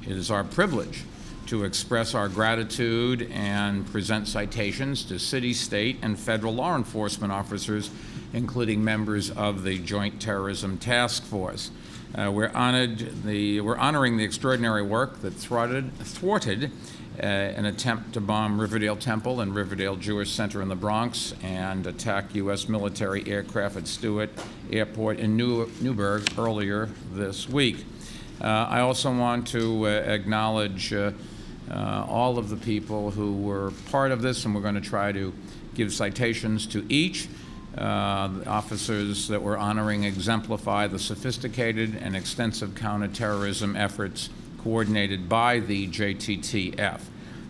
it is our privilege to express our gratitude and present citations to city, state, and federal law enforcement officers, including members of the Joint Terrorism Task Force. We're honoring the extraordinary work that thwarted an attempt to bomb Riverdale Temple and Riverdale Jewish Center in the Bronx and attack U.S. military aircraft at Stewart Airport in Newburgh earlier this week. I also want to acknowledge all of the people who were part of this, and we're going to try to give citations to each. The officers that we're honoring exemplify the sophisticated and extensive counterterrorism efforts coordinated by the JTTF.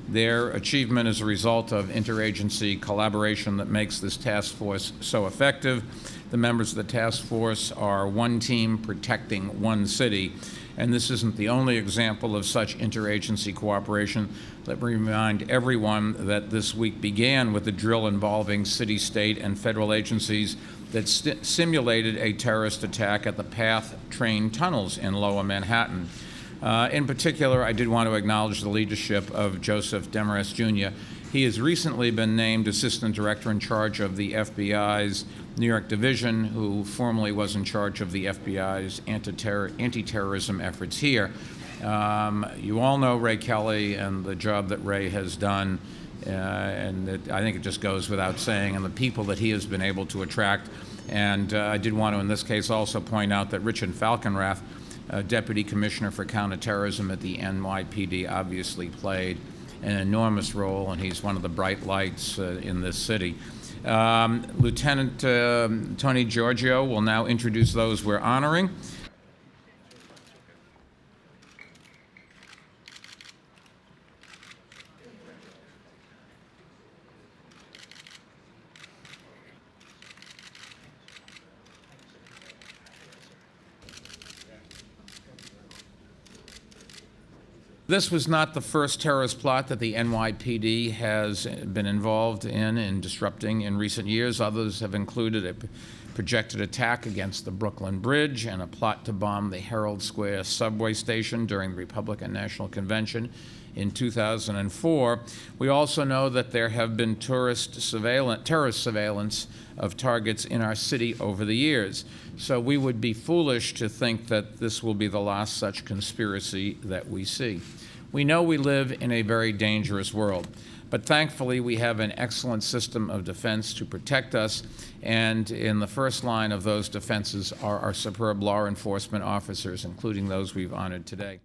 Their achievement is a result of interagency collaboration that makes this task force so effective. The members of the task force are one team protecting one city, and this isn't the only example of such interagency cooperation. Let me remind everyone that this week began with a drill involving city, state, and federal agencies that simulated a terrorist attack at the PATH train tunnels in Lower Manhattan. In particular, I did want to acknowledge the leadership of Joseph Demarest Jr. He has recently been named Assistant Director in charge of the FBI's New York Division, who formerly was in charge of the FBI's anti-terrorism efforts here. You all know Ray Kelly and the job that Ray has done, and I think it just goes without saying, and the people that he has been able to attract. And I did want to, in this case, also point out that Richard Falkenrath, Deputy Commissioner for Counterterrorism at the NYPD, obviously played an enormous role, and he's one of the bright lights in this city. Lieutenant Tony Giorgio will now introduce those we're honoring. This was not the first terrorist plot that the NYPD has been involved in disrupting in recent years. Others have included a projected attack against the Brooklyn Bridge and a plot to bomb the Herald Square subway station during the Republican National Convention in 2004. We also know that there have been terrorist surveillance of targets in our city over the years. So we would be foolish to think that this will be the last such conspiracy that we see. We know we live in a very dangerous world, but thankfully we have an excellent system of defense to protect us, and in the first line of those defenses are our superb law enforcement officers, including those we've honored today.